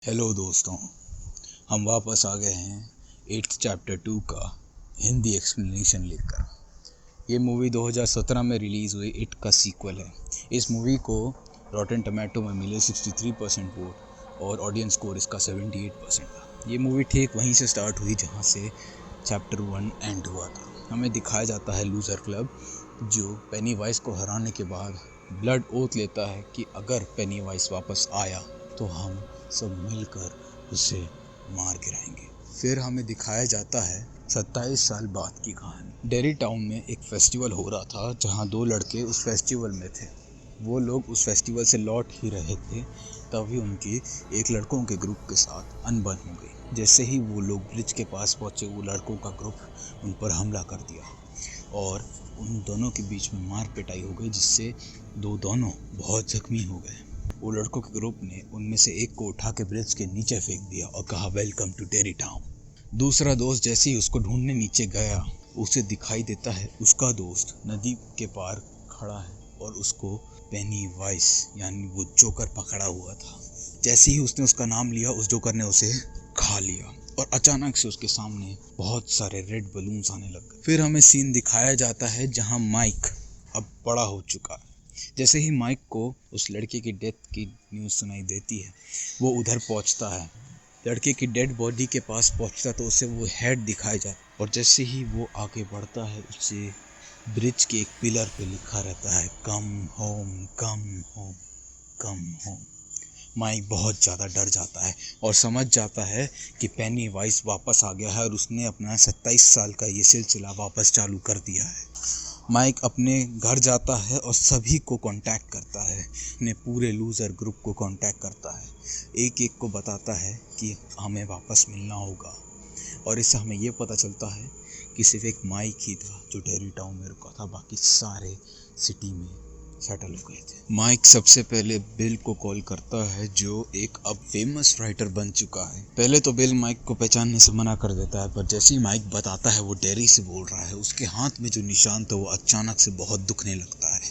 Hello दोस्तों, हम वापस आ गए हैं 8th चैप्टर 2 का हिंदी एक्सप्लेनेशन लेकर। ये मूवी 2017 में रिलीज़ हुई इट का सीक्वल है। इस मूवी को रॉटेन टोमेटो में मिले 63% वोट और ऑडियंस स्कोर इसका 78% था। ये मूवी ठीक वहीं से स्टार्ट हुई जहाँ से चैप्टर 1 एंड हुआ था। हमें दिखाया जाता है लूज़र क्लब जो पेनीवाइज को हराने के बाद ब्लड ओथ लेता है कि अगर पेनीवाइज वापस आया तो हम सब मिलकर उसे मार गिराएंगे। फिर हमें दिखाया जाता है 27 साल बाद की कहानी। डेरी टाउन में एक फेस्टिवल हो रहा था जहां दो लड़के उस फेस्टिवल में थे। वो लोग उस फेस्टिवल से लौट ही रहे थे तभी उनकी एक लड़कों के ग्रुप के साथ अनबन हो गई। जैसे ही वो लोग ब्रिज के पास पहुंचे वो लड़कों का ग्रुप उन पर हमला कर दिया और उन दोनों के बीच में मार पिटाई हो गई जिससे दोनों बहुत जख्मी हो गए। वो लड़कों के ग्रुप ने उनमें से एक को उठा के ब्रिज के नीचे फेंक दिया और कहा वेलकम टू डेरी टाउन। दूसरा दोस्त जैसे ही उसको ढूंढने नीचे गया उसे दिखाई देता है उसका दोस्त नदी के पार खड़ा है और उसको पेनीवाइज यानी वो जोकर पकड़ा हुआ था। जैसे ही उसने उसका नाम लिया उस जोकर ने उसे खा लिया और अचानक से उसके सामने बहुत सारे रेड बलून्स आने लग गए। फिर हमें सीन दिखाया जाता है जहां माइक अब बड़ा हो चुका है। जैसे ही माइक को उस लड़के की डेथ की न्यूज़ सुनाई देती है वो उधर पहुंचता है। लड़के की डेड बॉडी के पास पहुंचता तो उसे वो हेड दिखाया जाता और जैसे ही वो आगे बढ़ता है उसे ब्रिज के एक पिलर पे लिखा रहता है come home come home come home. Mike बहुत ज़्यादा डर जाता है और समझ जाता है कि पेनीवाइज वापस आ गया है और उसने अपना 27 साल का ये सिलसिला वापस चालू कर दिया है। माइक अपने घर जाता है और सभी को कांटेक्ट करता है, अपने पूरे लूज़र ग्रुप को कांटेक्ट करता है, एक एक को बताता है कि हमें वापस मिलना होगा। और इससे हमें ये पता चलता है कि सिर्फ एक माइक ही था जो डेरी टाउन में रुका था, बाकी सारे सिटी में सेटल हो गए थे। माइक सबसे पहले बिल को कॉल करता है जो एक अब फेमस राइटर बन चुका है। पहले तो बिल माइक को पहचानने से मना कर देता है पर जैसे ही माइक बताता है वो डेरी से बोल रहा है उसके हाथ में जो निशान था वो अचानक से बहुत दुखने लगता है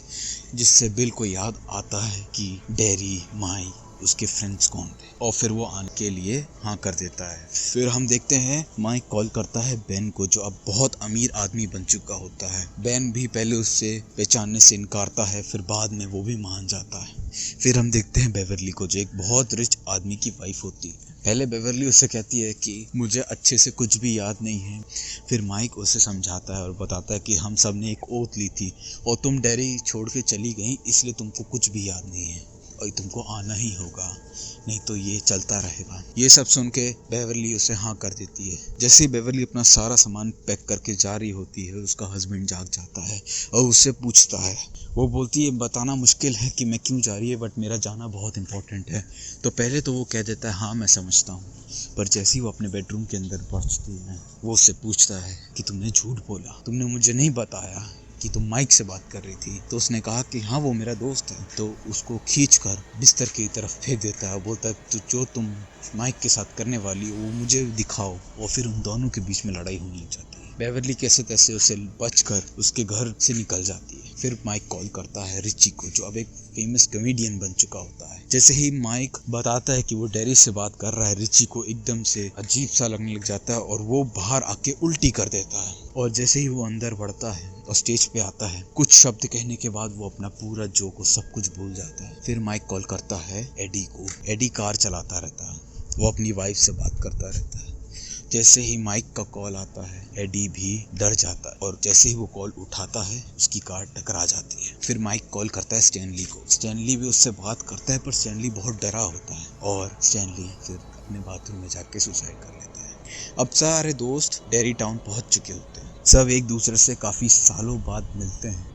जिससे बिल को याद आता है कि डेरी माइक उसके फ्रेंड्स कौन थे और फिर वो आने के लिए हाँ कर देता है। फिर हम देखते हैं माइक कॉल करता है बेन को जो अब बहुत अमीर आदमी बन चुका होता है। बेन भी पहले उससे पहचानने से इनकारता है फिर बाद में वो भी मान जाता है। फिर हम देखते हैं बेवरली को जो एक बहुत रिच आदमी की वाइफ होती है। पहले बेवरली उससे कहती है कि मुझे अच्छे से कुछ भी याद नहीं है। फिर माइक उसे समझाता है और बताता है कि हम सब ने एक ओथ ली थी और तुम डेरी छोड़ के चली गई इसलिए तुमको कुछ भी याद नहीं है और तुमको आना ही होगा नहीं तो ये चलता रहेगा। ये सब सुन के बेवरली उसे हाँ कर देती है। जैसे ही बेवरली अपना सारा सामान पैक करके जा रही होती है उसका हस्बैंड जाग जाता है और उससे पूछता है। वो बोलती है बताना मुश्किल है कि मैं क्यों जा रही है बट मेरा जाना बहुत इंपॉर्टेंट है। तो पहले तो वो कह देता है हाँ मैं समझता हूँ पर जैसे ही वो अपने बेडरूम के अंदर पहुँचती है वो उससे पूछता है कि तुमने झूठ बोला, तुमने मुझे नहीं बताया कि तुम माइक से बात कर रही थी। तो उसने कहा कि हाँ वो मेरा दोस्त है। तो उसको खींचकर बिस्तर की तरफ फेंक देता है। बोलता है तो जो तुम माइक के साथ करने वाली हो वो मुझे दिखाओ और फिर उन दोनों के बीच में लड़ाई होने लग जाती है। बेवरली कैसे तैसे उसे बचकर उसके घर से निकल जाती है। फिर माइक कॉल करता है रिची को जो अब एक फेमस कॉमेडियन बन चुका होता है। जैसे ही माइक बताता है कि वो डेरी से बात कर रहा है रिची को एकदम से अजीब सा लगने लग जाता है और वो बाहर आके उल्टी कर देता है और जैसे ही वो अंदर बढ़ता है और स्टेज पे आता है कुछ शब्द कहने के बाद वो अपना पूरा जोक और सब कुछ भूल जाता है। फिर माइक कॉल करता है एडी को। एडी कार चलाता रहता है, वो अपनी वाइफ से बात करता रहता है। जैसे ही माइक का कॉल आता है एडी भी डर जाता है और जैसे ही वो कॉल उठाता है उसकी कार टकरा जाती है। फिर माइक कॉल करता है स्टैनली को। स्टैनली भी उससे बात करता है पर स्टैनली बहुत डरा होता है और स्टैनली फिर अपने बाथरूम में जाके सुसाइड कर लेता है। अब सारे दोस्त डेरी टाउन पहुंच चुके होते हैं। सब एक दूसरे से काफ़ी सालों बाद मिलते हैं,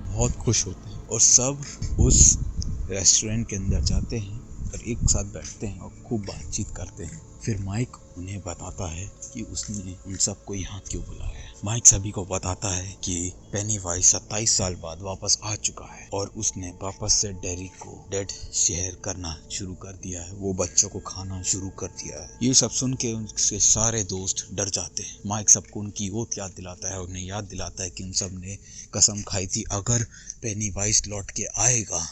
बहुत खुश होते हैं और सब उस रेस्टोरेंट के अंदर जाते हैं और एक साथ बैठते हैं और खूब बातचीत करते हैं। फिर माइक उन्हें बताता है कि उसने उन सबको यहाँ क्यों बुलाया है। माइक सभी को बताता है कि पेनीवाइज 27 साल बाद वापस आ चुका है और उसने वापस से डेरी को डेड शेयर करना शुरू कर दिया है, वो बच्चों को खाना शुरू कर दिया है। ये सब सुन के उनके सारे दोस्त डर जाते हैं। माइक सबको उनकी ओथ याद दिलाता है, उन्हें याद दिलाता है कि उन सब ने कसम खाई थी अगर पेनीवाइज लौट के आएगा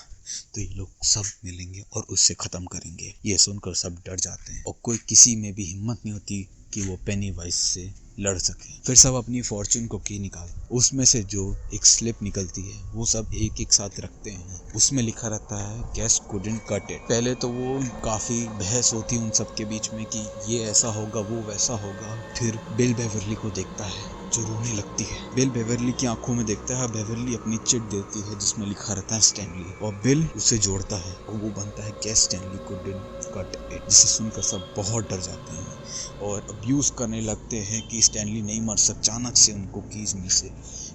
तो ये लोग सब मिलेंगे और उससे ख़त्म करेंगे। ये सुनकर सब डर जाते हैं और कोई किसी में भी हिम्मत नहीं होती कि वो पेनीवाइज से लड़ सके। फिर सब अपनी फॉर्चून को की निकाल, उसमें से जो एक स्लिप निकलती है वो सब एक एक साथ रखते हैं। उसमें लिखा रहता है गेस्ट कुडंट कट इट। पहले तो वो काफ़ी बहस होती है उन सब के बीच में कि ये ऐसा होगा वो वैसा होगा। फिर बिल बेवरली को देखता है जो रोने लगती है। बिल बेवरली की आंखों में देखता है। बेवरली अपनी चिट देती है जिसमें लिखा रहता है स्टैनली, और बिल उसे जोड़ता है और वो बनता है guest Stanley couldn't cut it, जिसे सुनकर सब बहुत डर जाते हैं और अब्यूज़ करने लगते हैं कि स्टैनली नहीं मर सकता। अचानक से उनको कीज में से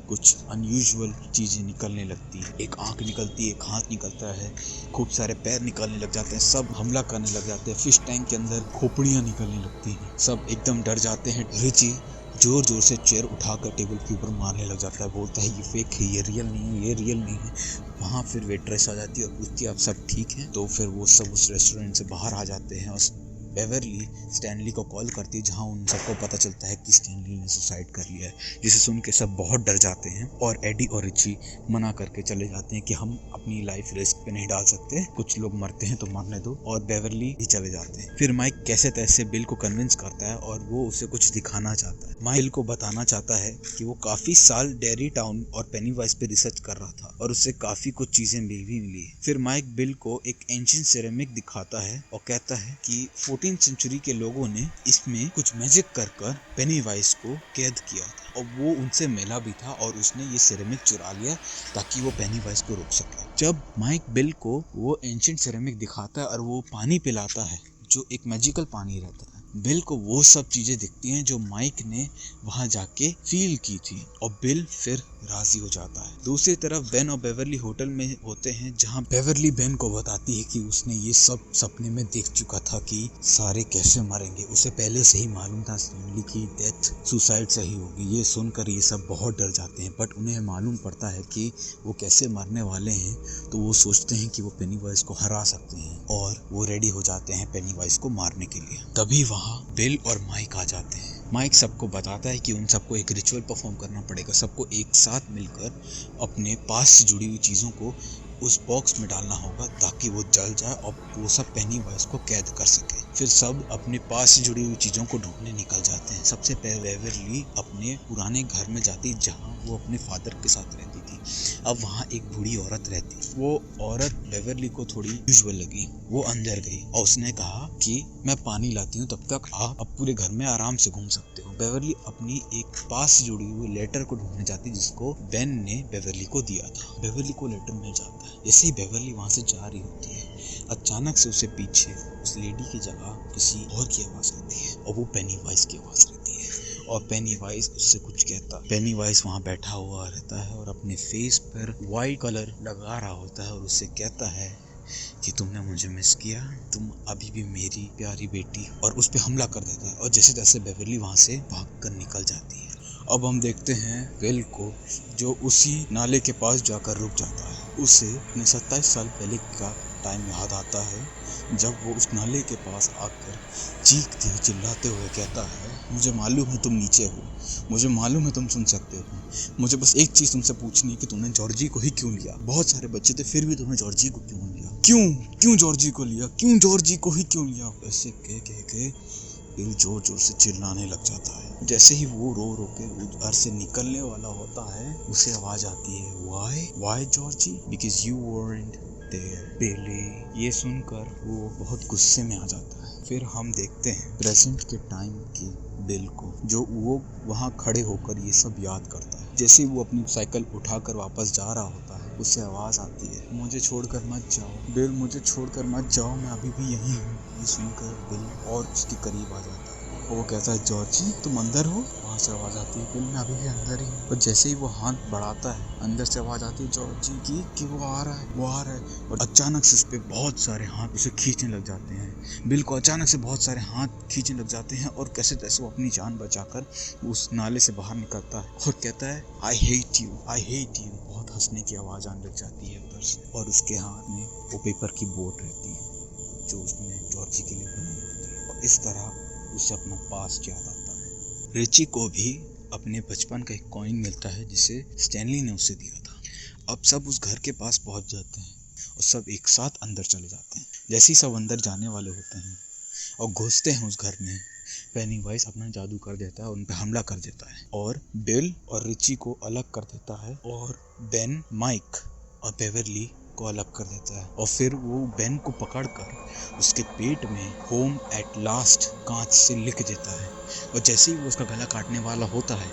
कुछ अनयूजुअल चीज़ें निकलने लगती है। एक आंख निकलती है, एक हाथ निकलता है, खूब सारे पैर निकलने लग जाते हैं, सब हमला करने लग जाते हैं। फिश टैंक के अंदर खोपड़ियाँ निकलने लगती हैं, सब एकदम डर जाते हैं। रिची जोर जोर से चेयर उठाकर टेबल के ऊपर मारने लग जाता है, बोलता है ये फेक है, ये रियल नहीं है, ये रियल नहीं है। वहाँ फिर वेट्रेस आ जाती है और पूछती है आप सब ठीक हैं? तो फिर वो सब उस रेस्टोरेंट से बाहर आ जाते हैं और बेवरली स्टैनली को कॉल करती है, जहां उन सबको पता चलता है कि स्टैनली ने सुसाइड कर लिया है, जिसे सुन के सब बहुत डर जाते हैं और एडी और रिची मना करके चले जाते हैं कि हम अपनी लाइफ रिस्क पे नहीं डाल सकते, कुछ लोग मरते हैं तो मरने दो, और बेवरली ही चले जाते हैं। फिर माइक कैसे तैसे बिल को कन्विंस करता है और वो उसे कुछ दिखाना चाहता है। माइक बिल को बताना चाहता है कि वो काफी साल डेरी टाउन और पेनीवाइज पे रिसर्च कर रहा था और उससे काफी कुछ चीजें भी मिली। फिर माइक बिल को एक एंशिएंट सिरेमिक दिखाता है और कहता है कि 14वीं सेंचुरी के लोगों ने इसमें कुछ मैजिक कर पेनीवाइज को कैद किया था और वो उनसे मिला भी था और उसने ये सिरेमिक चुरा लिया ताकि वो पेनीवाइज को रोक सके। जब माइक बिल को वो एंशिएंट सिरेमिक दिखाता है और वो पानी पिलाता है जो एक मैजिकल पानी रहता है, बिल को वो सब चीजें दिखती हैं जो माइक ने वहां जाके फील की थी और बिल फिर राजी हो जाता है। दूसरी तरफ बेन और बेवरली होटल में होते हैं, जहां बेवरली बेन को बताती है कि उसने ये सब सपने में देख चुका था कि सारे कैसे मरेंगे। उसे पहले से ही मालूम था स्टैनली की डेथ सुसाइड से ही होगी। ये सुनकर ये सब बहुत डर जाते हैं, बट उन्हें मालूम पड़ता है कि वो कैसे मरने वाले हैं, तो वो सोचते हैं कि वो पेनीवाइज को हरा सकते हैं और वो रेडी हो जाते हैं पेनीवाइज को मारने के लिए। तभी वहाँ बिल और माइक आ जाते हैं। माइक सबको बताता है कि उन सबको एक रिचुअल परफॉर्म करना पड़ेगा, सबको एक साथ मिलकर अपने पास से जुड़ी हुई चीज़ों को उस बॉक्स में डालना होगा ताकि वो जल जाए और वो सब पेनीवाइज को कैद कर सके। फिर सब अपने पास से जुड़ी हुई चीज़ों को ढूंढने निकल जाते हैं। सबसे पहले बेवरली अपने पुराने घर में जाती जहाँ वो अपने फादर के साथ रहती थी। अब वहाँ एक बूढ़ी औरत रहती। वो औरत बेवरली को थोड़ी यूजुअल लगी। वो अंदर गई और उसने कहा कि मैं पानी लाती हूँ, तब तक आप अब पूरे घर में आराम से घूम सकते हो। बेवरली अपनी एक पास से जुड़ी हुई लेटर को ढूंढने जाती जिसको बेन ने बेवरली को दिया था। बेवरली को लेटर मिल जाता है। जैसे ही बेवरली वहाँ से जा रही होती है, अचानक से उसे पीछे उस लेडी की जगह किसी और की आवाज़ आती है और वो पेनीवाइज की आवाज़ रहती है और पेनीवाइज उससे कुछ कहता। पेनीवाइज वहाँ बैठा हुआ रहता है और अपने फेस पर वाइट कलर लगा रहा होता है और उससे कहता है कि तुमने मुझे मिस किया, तुम अभी भी मेरी प्यारी बेटी, और उस पर हमला कर देता है और जैसे तैसे बेवरली वहाँ से भागकर निकल जाती है। अब हम देखते हैं बिल को, जो उसी नाले के पास जाकर रुक जाता है। उसे अपने 27 साल पहले का टाइम याद आता है जब वो उस नाले के पास आकर चीखते चिल्लाते हुए कहता है, मुझे मालूम है तुम नीचे हो, मुझे मालूम है तुम सुन सकते हो, मुझे बस एक चीज़ तुमसे पूछनी है कि तुमने जॉर्जी को ही क्यों लिया? बहुत सारे बच्चे थे फिर भी तुमने जॉर्जी को क्यों लिया? क्यों जॉर्जी को लिया? क्यों जॉर्जी को ही क्यों लिया? ऐसे कह के बिल जोर जोर से चिल्लाने लग जाता है। जैसे ही वो रो रो के घर से निकलने वाला होता है, उसे आवाज आती है, why Georgie, because you weren't there Billy. ये सुनकर वो बहुत गुस्से में आ जाता है। फिर हम देखते हैं प्रेजेंट के टाइम की बिल को, जो वो वहाँ खड़े होकर ये सब याद करता है। जैसे वो अपनी साइकिल उठाकर वापस जा रहा होता है, उससे आवाज़ आती है, मुझे छोड़कर मत जाओ बिल, मुझे छोड़कर मत जाओ, मैं अभी भी यहीं हूँ। ये सुनकर बिल और उसके करीब आ जाता है और वो कहता है, जॉर्जी तुम अंदर हो? वहाँ से आवाज़ आती है, बिल मैं अभी भी अंदर ही हूँ। और जैसे ही वो हाथ बढ़ाता है, अंदर से आवाज़ आती है जॉर्जी की कि वो आ रहा है। और अचानक से उस पर बहुत सारे हाथ उसे खींचने लग जाते हैं। बिल को अचानक से बहुत सारे हाथ खींचने लग जाते हैं और कैसे तैसे वो अपनी जान बचाकर उस नाले से बाहर निकलता है और कहता है, आई हेट यू। बहुत हंसने की आवाज़ आने लग जाती है उधर से, और उसके हाथ में वो पेपर की बोट रहती है जो उसने जॉर्जी के लिए बनाई होती है। और इस तरह उसे अपना पास्ट याद आता है। रिची को भी अपने बचपन का एक कॉइन मिलता है जिसे स्टैनली ने उसे दिया था। अब सब उस घर के पास पहुंच जाते हैं और सब एक साथ अंदर चले जाते हैं। जैसे ही सब अंदर जाने वाले होते हैं और घुसते हैं उस घर में, पेनीवाइज अपना जादू कर देता है और उन पे हमला कर देता है और बिल और रिची को अलग कर देता है और बेन, माइक और बेवरली को अलग कर देता है। और फिर वो बेन को पकड़कर उसके पेट में होम एट लास्ट कांच से लिख देता है। और जैसे ही वो उसका गला काटने वाला होता है,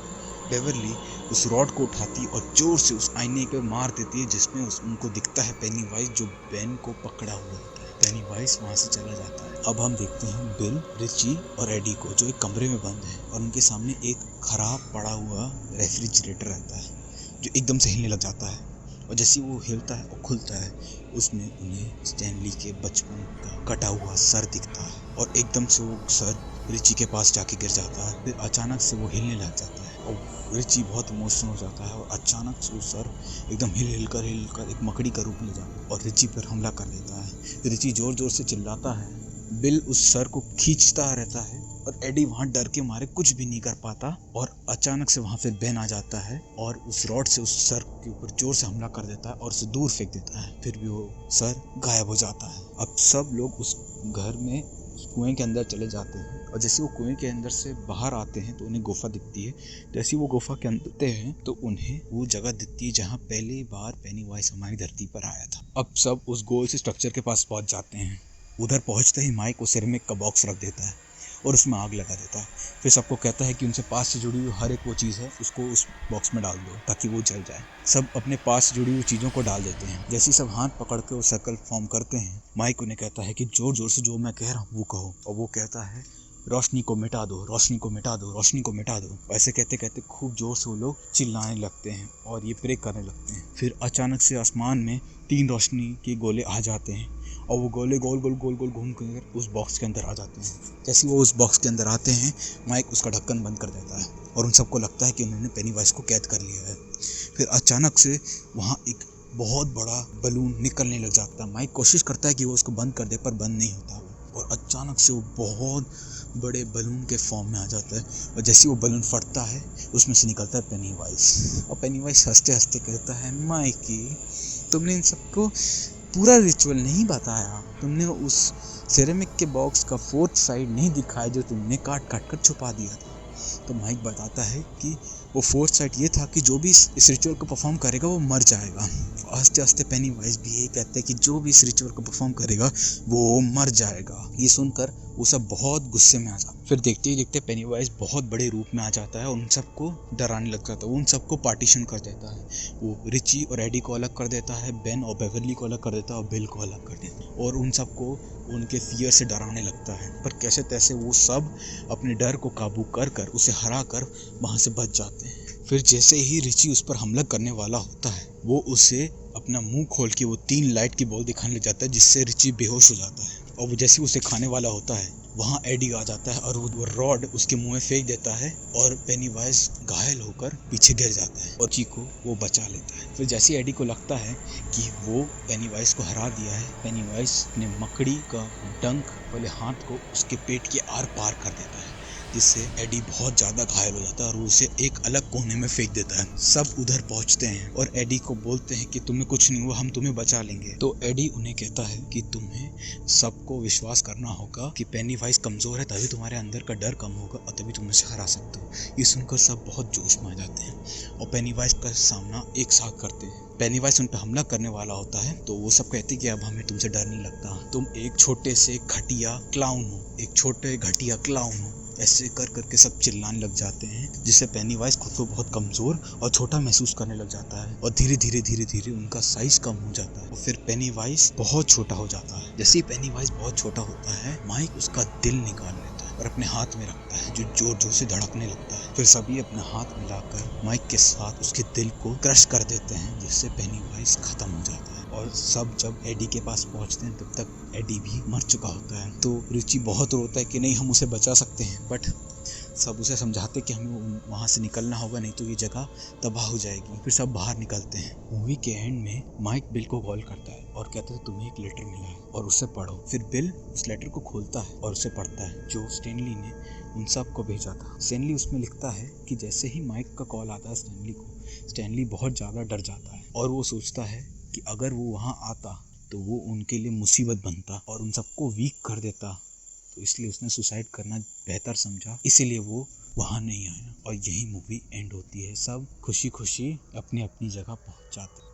बेवरली उस रॉड को उठाती और जोर से उस आईने पे मार देती है, जिसमें उनको दिखता है पेनीवाइज जो बेन को पकड़ा हुआ होता है। पेनीवाइज वहाँ से चला जाता है। अब हम देखते हैं बिल, रिची और एडी को जो एक कमरे में बंद है और उनके सामने एक खराब पड़ा हुआ रेफ्रिजरेटर रहता है जो एकदम से हिलने लग जाता है। और जैसे वो हिलता है और खुलता है, उसमें उन्हें स्टैनली के बचपन का कटा हुआ सर दिखता है और एकदम से वो सर रिची के पास जाके गिर जाता है। फिर अचानक से वो हिलने लग जाता है और रिची बहुत इमोशनल हो जाता है और अचानक से वो सर एकदम हिल कर एक मकड़ी का रूप ले जाता है और रिची पर हमला कर देता है। रिची जोर जोर से चिल्लाता है, बिल उस सर को खींचता रहता है और एडी वहाँ डर के मारे कुछ भी नहीं कर पाता और अचानक से वहाँ फिर बेन आ जाता है और उस रॉड से उस सर के ऊपर जोर से हमला कर देता है और उसे दूर फेंक देता है। फिर भी वो सर गायब हो जाता है। अब सब लोग उस घर में कुएं के अंदर चले जाते हैं और जैसे वो कुएं के अंदर से बाहर आते हैं तो उन्हें गुफा दिखती है। जैसे वो गुफा के अंदर आते हैं तो उन्हें वो जगह दिखती है जहाँ पहली बार पेनीवाइज हमारी धरती पर आया था। अब सब उस गोल से स्ट्रक्चर के पास पहुँच जाते हैं। उधर पहुँचते ही माइक उस सिरेमिक का बॉक्स रख देता है और उसमें आग लगा देता है। फिर सबको कहता है कि उनसे पास से जुड़ी हुई हर एक वो चीज़ है उसको उस बॉक्स में डाल दो ताकि वो जल जाए। सब अपने पास से जुड़ी हुई चीज़ों को डाल देते हैं। जैसे सब हाथ पकड़ के वो सर्कल फॉर्म करते हैं, माइक उन्हें कहता है कि जोर जोर से जो मैं कह रहा हूँ वो कहो। और वो कहता है, रोशनी को मिटा दो, रोशनी को मिटा दो, रोशनी को मिटा दो। ऐसे कहते कहते खूब जोर से वो लोग चिल्लाने लगते हैं और ये प्रे करने लगते हैं। फिर अचानक से आसमान में 3 रोशनी के गोले आ जाते हैं और वो गोले गोल गोल गोल गोल घूम कर उस बॉक्स के अंदर आ जाते हैं। जैसे वो उस बॉक्स के अंदर आते हैं, माइक उसका ढक्कन बंद कर देता है और उन सबको लगता है कि उन्होंने पेनीवाइज को कैद कर लिया है। फिर अचानक से वहाँ एक बहुत बड़ा बलून निकलने लग जाता है। माइक कोशिश करता है कि वो उसको बंद कर दे पर बंद नहीं होता और अचानक से वो बहुत बड़े बलून के फॉर्म में आ जाता है और जैसे वो बलून फटता है उसमें से निकलता है पेनीवाइज। और पेनीवाइज हंसते हंसते कहता है, माइकी तुमने इन सबको पूरा रिचुअल नहीं बताया, तुमने उस सिरेमिक के बॉक्स का 4th साइड नहीं दिखाया जो तुमने काट काट कर छुपा दिया था। तो माइक बताता है कि वो 4th साइड ये था कि जो भी इस रिचुअल को परफॉर्म करेगा वो मर जाएगा। आस्ते आस्ते पेनीवाइज भी यही कहते हैं कि जो भी इस रिचुअल को परफॉर्म करेगा वो मर जाएगा। ये सुनकर वो सब बहुत गुस्से में आ जाते। फिर देखते ही देखते पेनीवाइज बहुत बड़े रूप में आ जाता है और उन सबको डराने लग जाता है। वो उन सबको पार्टीशन कर देता है। वो रिची और एडी को अलग कर देता है, बेन और बेवरली को अलग कर देता है और बिल को अलग कर देता है और उन सबको उनके फियर से डराने लगता है। पर कैसे तैसे वो सब अपने डर को काबू कर कर उसे हरा कर वहाँ से बच जाते हैं। फिर जैसे ही रिची उस पर हमला करने वाला होता है, वो उसे अपना मुंह खोल के वो 3 लाइट की बॉल दिखाने लग जाता है, जिससे रिची बेहोश हो जाता है। और वो जैसे उसे खाने वाला होता है, वहाँ एडी आ जाता है और वो रॉड उसके मुंह में फेंक देता है और पेनीवाइज घायल होकर पीछे गिर जाता है और रिची को वो बचा लेता है। फिर जैसे एडी को लगता है कि वो पेनीवाइज को हरा दिया है, पेनीवाइज अपने मकड़ी का डंक वाले हाथ को उसके पेट के आर पार कर देता है, जिससे एडी बहुत ज़्यादा घायल हो जाता है और उसे एक अलग कोने में फेंक देता है। सब उधर पहुंचते हैं और एडी को बोलते हैं कि तुम्हें कुछ नहीं हुआ, हम तुम्हें बचा लेंगे। तो एडी उन्हें कहता है कि तुम्हें सबको विश्वास करना होगा कि पेनीवाइज कमज़ोर है, तभी तुम्हारे अंदर का डर कम होगा और तभी तुम उसे हरा सकते हो। ये सुनकर सब बहुत जोश में आ जाते हैं और पेनीवाइज का सामना एक साथ करते हैं। पेनीवाइज उन पर हमला करने वाला होता है तो वो सब कहते हैं कि अब हमें तुमसे डर नहीं लगता, तुम एक छोटे से घटिया क्लाउन हो, एक छोटे घटिया क्लाउन हो। ऐसे कर करके सब चिल्लाने लग जाते हैं, जिससे पेनीवाइज खुद को बहुत कमज़ोर और छोटा महसूस करने लग जाता है और धीरे धीरे उनका साइज कम हो जाता है और फिर पेनीवाइज बहुत छोटा हो जाता है। जैसे ही पेनीवाइज बहुत छोटा होता है, माइक उसका दिल निकाल लेता है और अपने हाथ में रखता है, जो जोर जोर से धड़कने लगता है। फिर सभी अपना हाथ मिलाकर माइक के साथ उसके दिल को क्रश कर देते हैं, जिससे पेनीवाइज खत्म हो जाता है। और सब जब एडी के पास पहुंचते हैं तब तक एडी भी मर चुका होता है। तो रिची बहुत रोता है कि नहीं हम उसे बचा सकते हैं, बट सब उसे समझाते कि हमें वहाँ से निकलना होगा, नहीं तो ये जगह तबाह हो जाएगी। फिर सब बाहर निकलते हैं। मूवी के एंड में माइक बिल को कॉल करता है और कहता है तुम्हें एक लेटर मिला है और उसे पढ़ो। फिर बिल उस लेटर को खोलता है और उसे पढ़ता है, जो स्टैनली ने उन सब को भेजा था। स्टैनली उसमें लिखता है कि जैसे ही माइक का कॉल आता है स्टैनली को, स्टैनली बहुत ज़्यादा डर जाता है और वो सोचता है कि अगर वो वहाँ आता तो वो उनके लिए मुसीबत बनता और उन सबको वीक कर देता। तो इसलिए उसने सुसाइड करना बेहतर समझा, इसीलिए वो वहाँ नहीं आया और यही मूवी एंड होती है। सब खुशी खुशी अपनी अपनी जगह पहुँच जाते।